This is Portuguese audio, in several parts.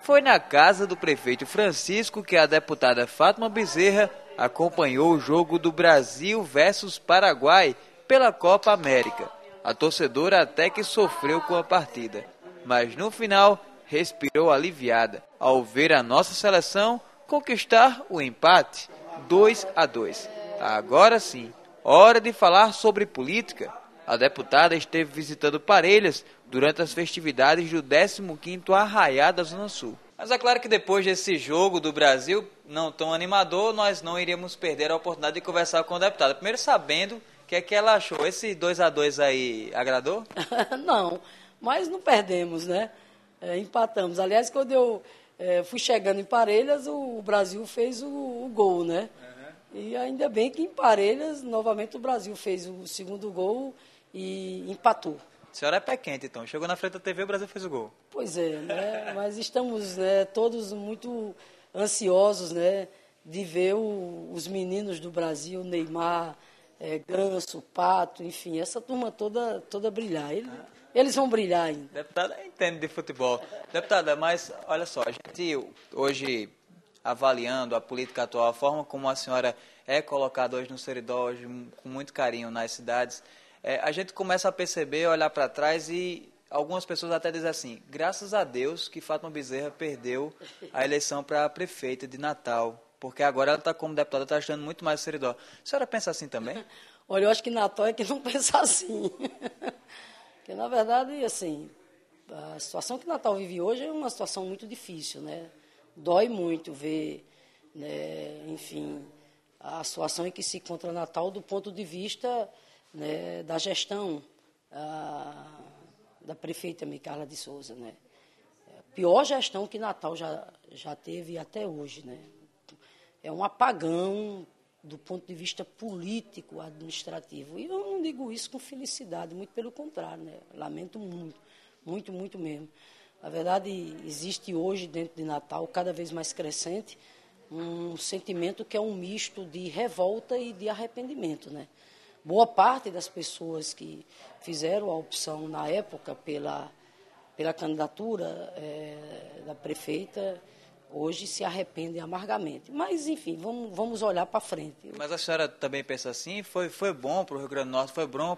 Foi na casa do prefeito Francisco que a deputada Fátima Bezerra acompanhou o jogo do Brasil versus Paraguai pela Copa América. A torcedora até que sofreu com a partida, mas no final respirou aliviada ao ver a nossa seleção conquistar o empate 2-2. Agora sim, hora de falar sobre política. A deputada esteve visitando Parelhas durante as festividades do 15º Arraiá da Zona Sul. Mas é claro que depois desse jogo do Brasil não tão animador, nós não iríamos perder a oportunidade de conversar com a deputada. Primeiro sabendo o que ela achou. Esse 2-2 aí agradou? Não, mas não perdemos, né? Empatamos. Aliás, quando eu fui chegando em Parelhas, o Brasil fez o gol, né? E ainda bem que em Parelhas, novamente, o Brasil fez o segundo gol e empatou. A senhora é pé quente, então. Chegou na frente da TV, o Brasil fez o gol. Pois é, né? Mas estamos, né, todos muito ansiosos, né, de ver os meninos do Brasil, Neymar, Ganso, Pato, enfim, essa turma toda brilhar. Eles vão brilhar ainda. Deputada entende de futebol. Deputada, mas olha só, a gente hoje avaliando a política atual, a forma como a senhora é colocada hoje no Seridó, hoje, com muito carinho nas cidades, a gente começa a perceber, olhar para trás e algumas pessoas até dizem assim, graças a Deus que Fátima Bezerra perdeu a eleição para prefeita de Natal, porque agora ela está como deputada, está ajudando muito mais o Seridó. A senhora pensa assim também? Olha, eu acho que Natal é que não pensa assim. Porque, na verdade, assim, a situação que Natal vive hoje é uma situação muito difícil, né? Dói muito ver, né, enfim, a situação em que se encontra Natal do ponto de vista, né, da gestão da prefeita Micaela de Souza, né? A pior gestão que Natal já teve até hoje, né? É um apagão do ponto de vista político, administrativo. E eu não digo isso com felicidade, muito pelo contrário, né? Lamento muito, muito, muito mesmo. Na verdade, existe hoje, dentro de Natal, cada vez mais crescente, um sentimento que é um misto de revolta e de arrependimento, né? Boa parte das pessoas que fizeram a opção, na época, pela candidatura da prefeita, hoje se arrependem amargamente. Mas, enfim, vamos olhar para frente. Mas a senhora também pensa assim? Foi bom para o Rio Grande do Norte? Foi bom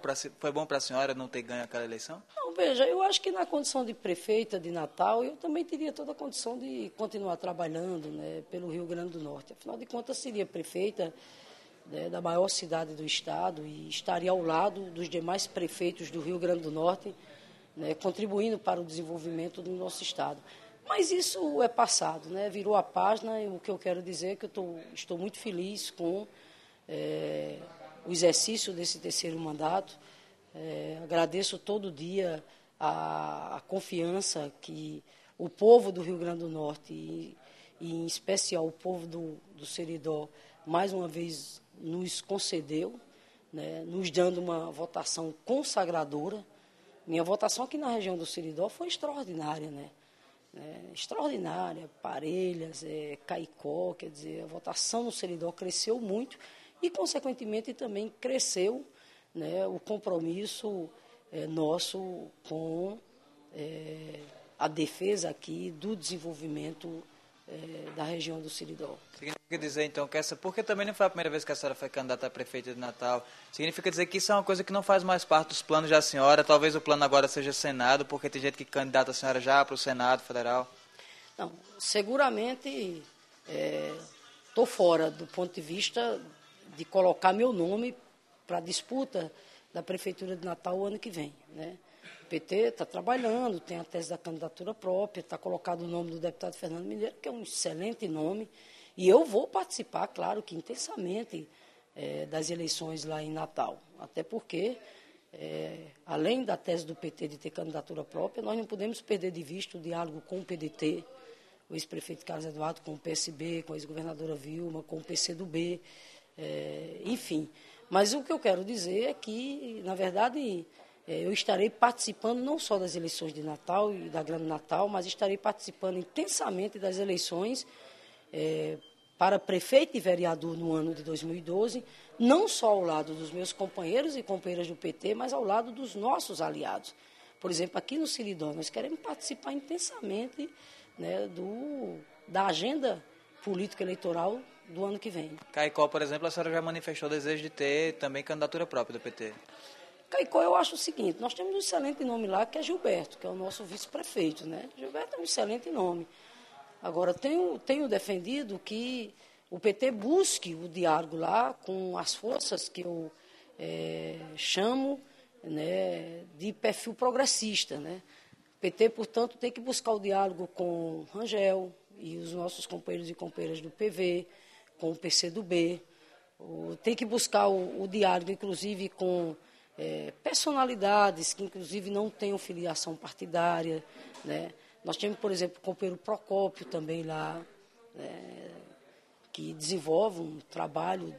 para a senhora não ter ganho aquela eleição? Não, veja, eu acho que na condição de prefeita de Natal, eu também teria toda a condição de continuar trabalhando, né, pelo Rio Grande do Norte. Afinal de contas, seria prefeita, né, da maior cidade do estado e estaria ao lado dos demais prefeitos do Rio Grande do Norte, né, contribuindo para o desenvolvimento do nosso estado. Mas isso é passado, né? Virou a página e o que eu quero dizer é que eu estou muito feliz com o exercício desse terceiro mandato. Agradeço todo dia a confiança que o povo do Rio Grande do Norte e em especial o povo do Seridó mais uma vez nos concedeu, né? Nos dando uma votação consagradora. Minha votação aqui na região do Seridó foi extraordinária, né? Extraordinária, Parelhas, Caicó, quer dizer, a votação no Seridó cresceu muito e, consequentemente, também cresceu, né, o compromisso nosso com a defesa aqui do desenvolvimento da região do Seridó. Significa dizer, então, que porque também não foi a primeira vez que a senhora foi candidata a prefeita de Natal, significa dizer que isso é uma coisa que não faz mais parte dos planos da senhora, talvez o plano agora seja Senado, porque tem gente que candidata a senhora já para o Senado Federal? Não, seguramente estou fora do ponto de vista de colocar meu nome para a disputa da Prefeitura de Natal o ano que vem, né? O PT está trabalhando, tem a tese da candidatura própria, está colocado o nome do deputado Fernando Mineiro, que é um excelente nome, e eu vou participar, claro que intensamente, das eleições lá em Natal, até porque, além da tese do PT de ter candidatura própria, nós não podemos perder de vista o diálogo com o PDT, o ex-prefeito Carlos Eduardo com o PSB, com a ex-governadora Vilma, com o PCdoB, enfim. Mas o que eu quero dizer é que, na verdade, eu estarei participando não só das eleições de Natal e da Grande Natal, mas estarei participando intensamente das eleições para prefeito e vereador no ano de 2012, não só ao lado dos meus companheiros e companheiras do PT, mas ao lado dos nossos aliados. Por exemplo, aqui no Seridó, nós queremos participar intensamente né, da agenda política eleitoral do ano que vem. Caicó, por exemplo, a senhora já manifestou o desejo de ter também candidatura própria do PT. Caicó, eu acho o seguinte, nós temos um excelente nome lá, que é Gilberto, que é o nosso vice-prefeito, né? Gilberto é um excelente nome. Agora, tenho defendido que o PT busque o diálogo lá com as forças que eu chamo, né, de perfil progressista, né? O PT, portanto, tem que buscar o diálogo com Rangel e os nossos companheiros e companheiras do PV, com o PCdoB, tem que buscar o diálogo, inclusive, com personalidades que, inclusive, não tenham filiação partidária, né? Nós temos, por exemplo, o companheiro Procópio também lá, né, que desenvolve um trabalho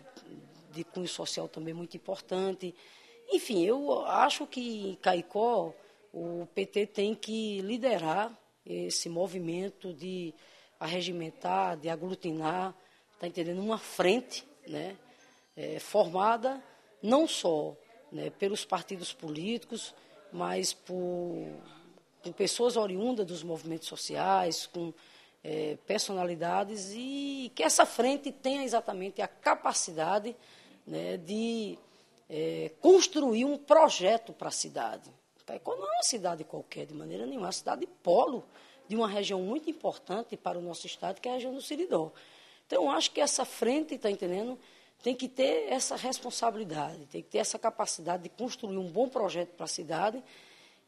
de cunho social também muito importante. Enfim, eu acho que em Caicó o PT tem que liderar esse movimento de arregimentar, de aglutinar, está entendendo, uma frente, né, formada não só, né, pelos partidos políticos, mas com pessoas oriundas dos movimentos sociais, com personalidades, e que essa frente tenha exatamente a capacidade, né, de construir um projeto para a cidade. Caicó não é uma cidade qualquer, de maneira nenhuma, é uma cidade polo de uma região muito importante para o nosso estado, que é a região do Seridó. Então, eu acho que essa frente, está entendendo, tem que ter essa responsabilidade, tem que ter essa capacidade de construir um bom projeto para a cidade,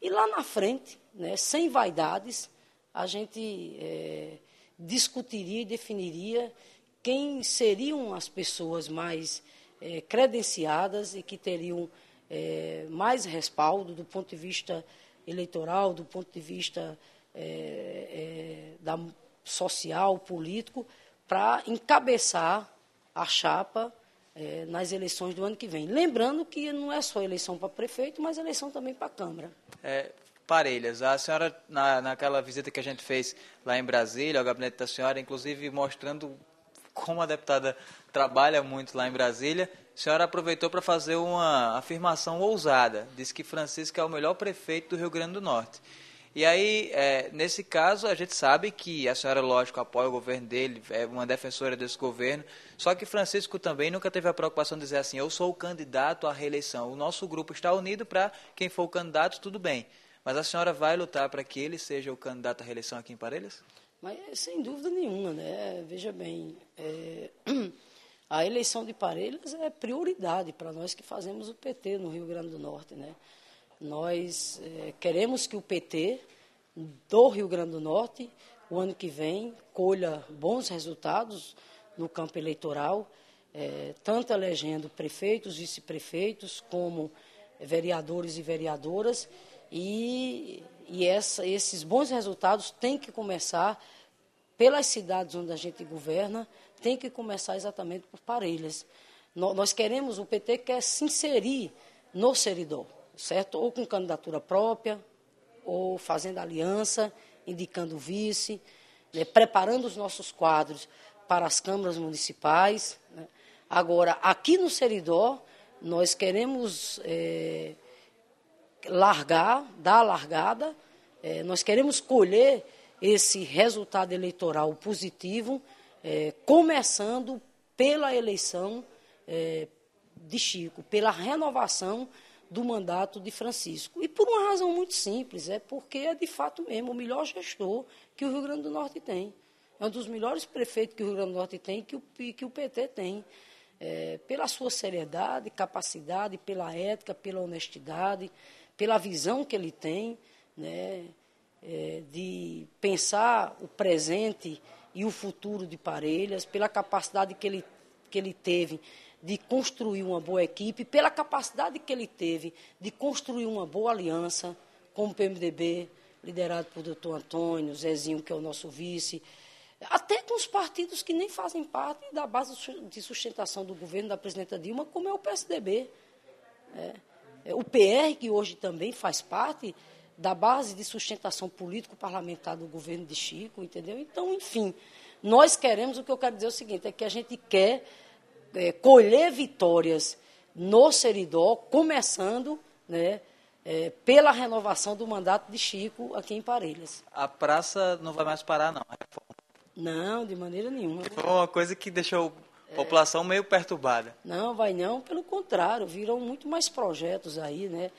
e lá na frente, né, sem vaidades, a gente discutiria e definiria quem seriam as pessoas mais credenciadas e que teriam mais respaldo do ponto de vista eleitoral, do ponto de vista social, político, para encabeçar a chapa nas eleições do ano que vem. Lembrando que não é só eleição para prefeito, mas eleição também para a Câmara. Parelhas, a senhora, naquela visita que a gente fez lá em Brasília, ao gabinete da senhora, inclusive mostrando como a deputada trabalha muito lá em Brasília, a senhora aproveitou para fazer uma afirmação ousada. Disse que Francisco é o melhor prefeito do Rio Grande do Norte. E aí, nesse caso, a gente sabe que a senhora, lógico, apoia o governo dele, é uma defensora desse governo, só que Francisco também nunca teve a preocupação de dizer assim, eu sou o candidato à reeleição. O nosso grupo está unido para quem for o candidato, tudo bem. Mas a senhora vai lutar para que ele seja o candidato à reeleição aqui em Parelhas? Mas, sem dúvida nenhuma, né? Veja bem, a eleição de Parelhas é prioridade para nós que fazemos o PT no Rio Grande do Norte, né? Nós queremos que o PT do Rio Grande do Norte, o ano que vem, colha bons resultados no campo eleitoral, tanto elegendo prefeitos, vice-prefeitos, como vereadores e vereadoras, e esses bons resultados têm que começar pelas cidades onde a gente governa, tem que começar exatamente por Parelhas. Nós queremos, o PT quer se inserir no Seridó, certo? Ou com candidatura própria, ou fazendo aliança, indicando vice, né, preparando os nossos quadros para as câmaras municipais, né? Agora, aqui no Seridó, nós queremos dar a largada, nós queremos colher esse resultado eleitoral positivo, começando pela eleição de Chico, pela renovação do mandato de Francisco. E por uma razão muito simples, porque é de fato mesmo o melhor gestor que o Rio Grande do Norte tem. É um dos melhores prefeitos que o Rio Grande do Norte tem e que o PT tem. Pela sua seriedade, capacidade, pela ética, pela honestidade, pela visão que ele tem, né, de pensar o presente e o futuro de Parelhas, pela capacidade que ele teve de construir uma boa equipe, pela capacidade que ele teve de construir uma boa aliança com o PMDB, liderado por doutor Antônio, Zezinho, que é o nosso vice, até com os partidos que nem fazem parte da base de sustentação do governo da presidenta Dilma, como é o PSDB. O PR, que hoje também faz parte da base de sustentação político-parlamentar do governo de Chico, entendeu? Então, enfim, nós queremos, o que eu quero dizer é o seguinte, é que a gente quer colher vitórias no Seridó, começando, né, pela renovação do mandato de Chico aqui em Parelhas. A praça não vai mais parar, não. Não, de maneira nenhuma. Foi uma coisa que deixou a população meio perturbada. Não, vai não, pelo contrário, viram muito mais projetos aí, né?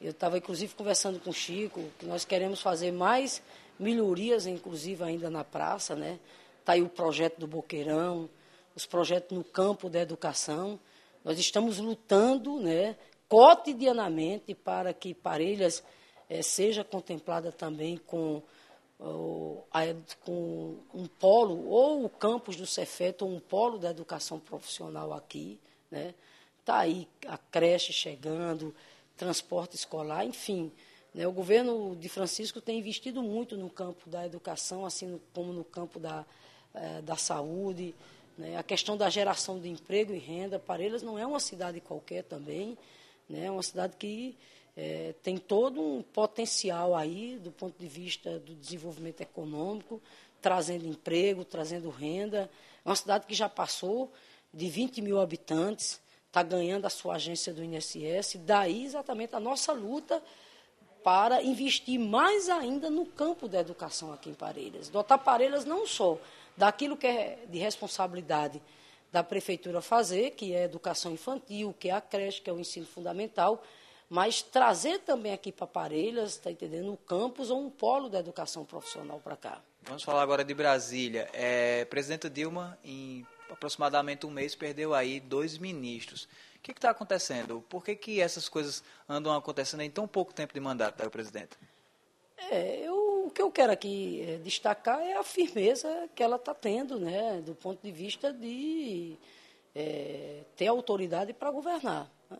Eu estava, inclusive, conversando com o Chico, que nós queremos fazer mais melhorias, inclusive, ainda na praça, né? Está aí o projeto do Boqueirão, os projetos no campo da educação. Nós estamos lutando, né, cotidianamente para que Parelhas seja contemplada também com um polo, ou o campus do Cefet, ou um polo da educação profissional aqui, né? Está aí a creche chegando, transporte escolar, enfim. Né? O governo de Francisco tem investido muito no campo da educação, assim como no campo da saúde, né? A questão da geração de emprego e renda. Parelhas não é uma cidade qualquer também, né? É uma cidade que tem todo um potencial aí do ponto de vista do desenvolvimento econômico, trazendo emprego, trazendo renda. É uma cidade que já passou de 20 mil habitantes, está ganhando a sua agência do INSS, daí exatamente a nossa luta para investir mais ainda no campo da educação aqui em Parelhas. Dotar Parelhas não só daquilo que é de responsabilidade da prefeitura fazer, que é a educação infantil, que é a creche, que é o ensino fundamental, mas trazer também aqui para Parelhas, está entendendo, um campus ou um polo da educação profissional para cá. Vamos falar agora de Brasília. Presidenta Dilma, em aproximadamente um mês, perdeu aí 2 ministros. O que está acontecendo? Por que essas coisas andam acontecendo em tão pouco tempo de mandato da presidenta? O que eu quero aqui destacar é a firmeza que ela está tendo, né, do ponto de vista de ter autoridade para governar. Né?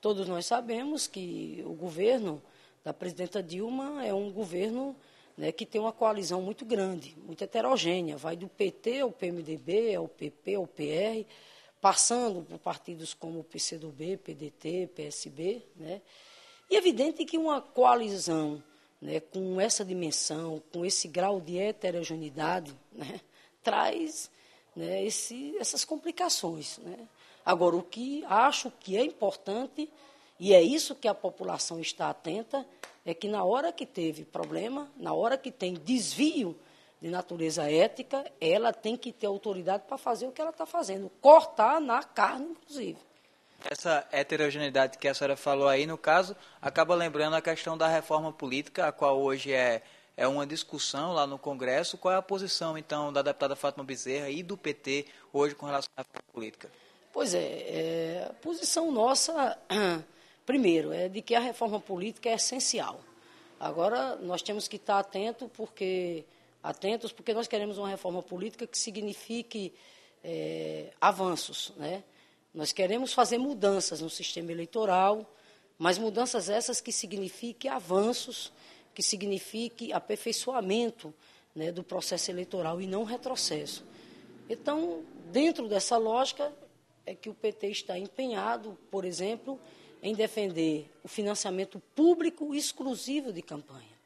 Todos nós sabemos que o governo da presidenta Dilma é um governo, né, que tem uma coalizão muito grande, muito heterogênea. Vai do PT ao PMDB, ao PP, ao PR, passando por partidos como o PCdoB, PDT, PSB. Né? E é evidente que uma coalizão, né, com essa dimensão, com esse grau de heterogeneidade, né, traz, né, essas complicações. Né? Agora, o que acho que é importante, e é isso que a população está atenta, é que na hora que teve problema, na hora que tem desvio de natureza ética, ela tem que ter autoridade para fazer o que ela está fazendo, cortar na carne, inclusive. Essa heterogeneidade que a senhora falou aí, no caso, acaba lembrando a questão da reforma política, a qual hoje é uma discussão lá no Congresso. Qual é a posição, então, da deputada Fátima Bezerra e do PT hoje com relação à reforma política? Pois a posição nossa, primeiro, é de que a reforma política é essencial. Agora, nós temos que estar atentos porque nós queremos uma reforma política que signifique avanços, né? Nós queremos fazer mudanças no sistema eleitoral, mas mudanças essas que signifiquem avanços, que signifiquem aperfeiçoamento, né, do processo eleitoral e não retrocesso. Então, dentro dessa lógica, é que o PT está empenhado, por exemplo, em defender o financiamento público exclusivo de campanha.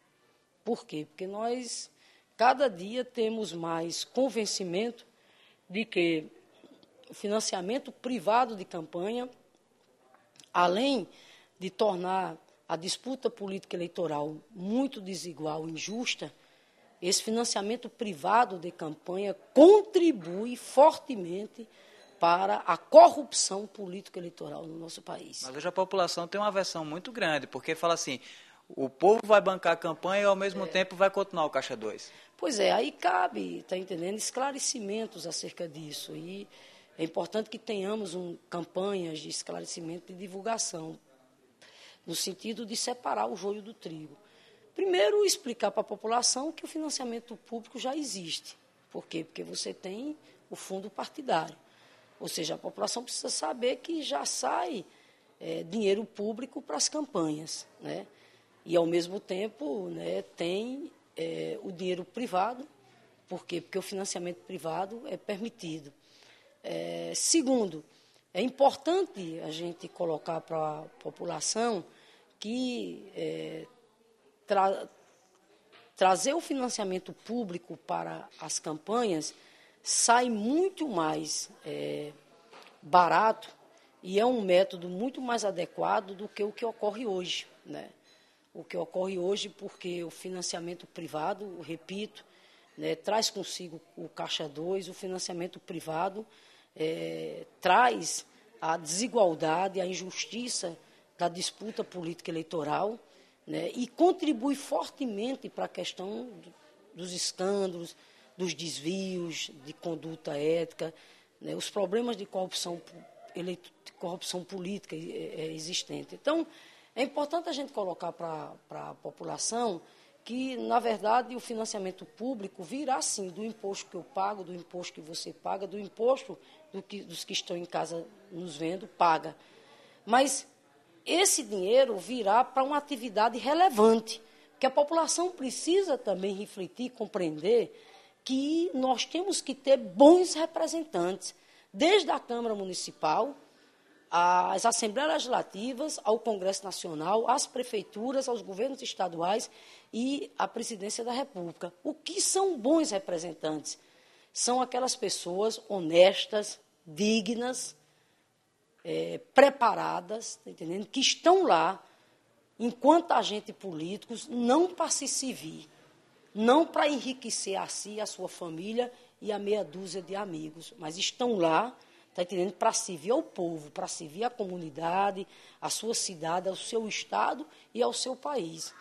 Por quê? Porque nós, cada dia, temos mais convencimento de que o financiamento privado de campanha, além de tornar a disputa política eleitoral muito desigual e injusta, esse financiamento privado de campanha contribui fortemente para a corrupção político-eleitoral no nosso país. Mas hoje a população tem uma aversão muito grande, porque fala assim, o povo vai bancar a campanha e ao mesmo tempo vai continuar o Caixa 2. Pois é, aí cabe, está entendendo, esclarecimentos acerca disso. E é importante que tenhamos campanhas de esclarecimento e divulgação, no sentido de separar o joio do trigo. Primeiro, explicar para a população que o financiamento público já existe. Por quê? Porque você tem o fundo partidário. Ou seja, a população precisa saber que já sai dinheiro público para as campanhas, né? E, ao mesmo tempo, né, tem o dinheiro privado. Por quê? Porque o financiamento privado é permitido. Segundo, é importante a gente colocar para a população que trazer o financiamento público para as campanhas sai muito mais barato e é um método muito mais adequado do que o que ocorre hoje, né? O que ocorre hoje porque o financiamento privado, repito, né, traz consigo o Caixa 2, o financiamento privado traz a desigualdade, a injustiça da disputa política eleitoral, né, e contribui fortemente para a questão dos escândalos, dos desvios de conduta ética, né, os problemas de corrupção política existente. Então, é importante a gente colocar para a população que, na verdade, o financiamento público virá, sim, do imposto que eu pago, do imposto que você paga, do imposto dos que estão em casa nos vendo, paga. Mas esse dinheiro virá para uma atividade relevante, que a população precisa também refletir, compreender que nós temos que ter bons representantes, desde a Câmara Municipal, às Assembleias Legislativas, ao Congresso Nacional, às prefeituras, aos governos estaduais e à Presidência da República. O que são bons representantes? São aquelas pessoas honestas, dignas, preparadas, tá entendendo? Que estão lá enquanto agentes políticos, não para se servir, não para enriquecer a si, a sua família e a meia dúzia de amigos, mas estão lá, está entendendo, para servir ao povo, para servir à comunidade, à sua cidade, ao seu estado e ao seu país.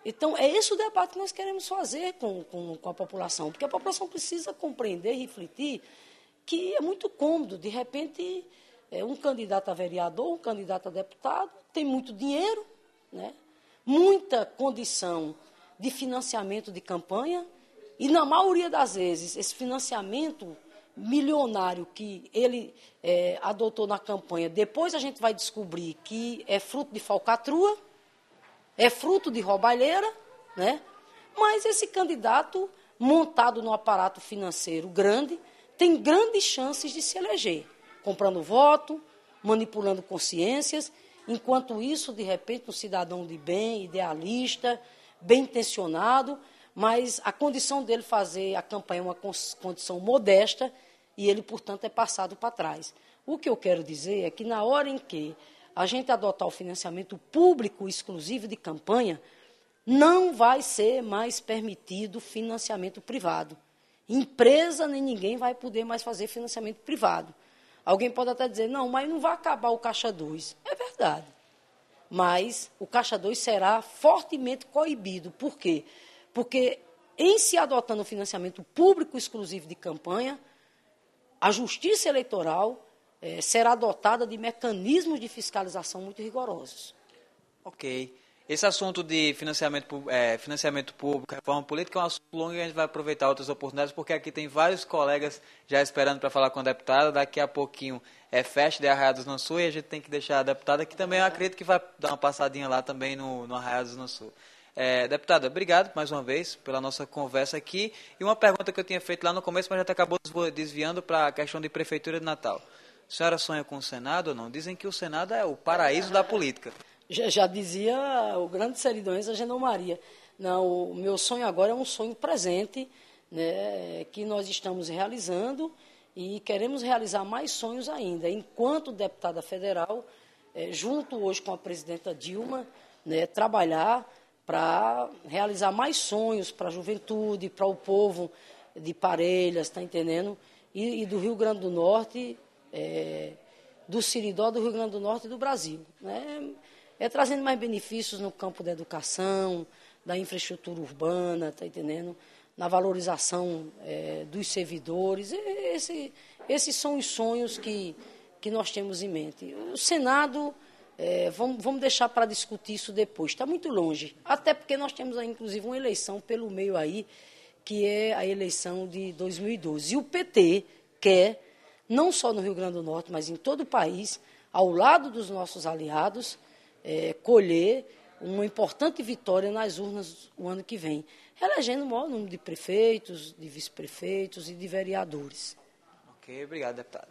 Então, é esse o debate que nós queremos fazer com a população, porque a população precisa compreender e refletir que é muito cômodo, de repente, um candidato a vereador, um candidato a deputado, tem muito dinheiro, né, muita condição de financiamento de campanha, e, na maioria das vezes, esse financiamento milionário que ele adotou na campanha, depois a gente vai descobrir que é fruto de falcatrua, é fruto de roubalheira, né? Mas esse candidato, montado no aparato financeiro grande, tem grandes chances de se eleger, comprando voto, manipulando consciências, enquanto isso, de repente, um cidadão de bem, idealista, bem intencionado, mas a condição dele fazer a campanha é uma condição modesta e ele, portanto, é passado para trás. O que eu quero dizer é que, na hora em que a gente adotar o financiamento público exclusivo de campanha, não vai ser mais permitido financiamento privado. Empresa nem ninguém vai poder mais fazer financiamento privado. Alguém pode até dizer, não, mas não vai acabar o Caixa 2. É verdade. Mas o Caixa 2 será fortemente coibido. Por quê? Porque, em se adotando o financiamento público exclusivo de campanha, a Justiça Eleitoral será dotada de mecanismos de fiscalização muito rigorosos. Ok. Esse assunto de financiamento público, reforma política, é um assunto longo e a gente vai aproveitar outras oportunidades, porque aqui tem vários colegas já esperando para falar com a deputada. Daqui a pouquinho é festa de Arraial do Rio Sul e a gente tem que deixar a deputada, que também eu acredito que vai dar uma passadinha lá também no Arraial do Rio Sul. Deputada, obrigado mais uma vez pela nossa conversa aqui. E uma pergunta que eu tinha feito lá no começo, mas já acabou desviando para a questão de Prefeitura de Natal. A senhora sonha com o Senado ou não? Dizem que o Senado é o paraíso da política. Já dizia o grande seridonense, a Genô Maria. Não, o meu sonho agora é um sonho presente, né, que nós estamos realizando e queremos realizar mais sonhos ainda. Enquanto deputada federal, junto hoje com a presidenta Dilma, né, trabalhar para realizar mais sonhos para a juventude, para o povo de Parelhas, está entendendo? E do Rio Grande do Norte, do Seridó, do Rio Grande do Norte e do Brasil, né? Trazendo mais benefícios no campo da educação, da infraestrutura urbana, está entendendo? Na valorização dos servidores. Esses são os sonhos que nós temos em mente. O Senado, vamos deixar para discutir isso depois, está muito longe. Até porque nós temos, inclusive, uma eleição pelo meio aí, que é a eleição de 2012. E o PT quer, não só no Rio Grande do Norte, mas em todo o país, ao lado dos nossos aliados, colher uma importante vitória nas urnas o ano que vem, elegendo o maior número de prefeitos, de vice-prefeitos e de vereadores. Ok, obrigado, deputado.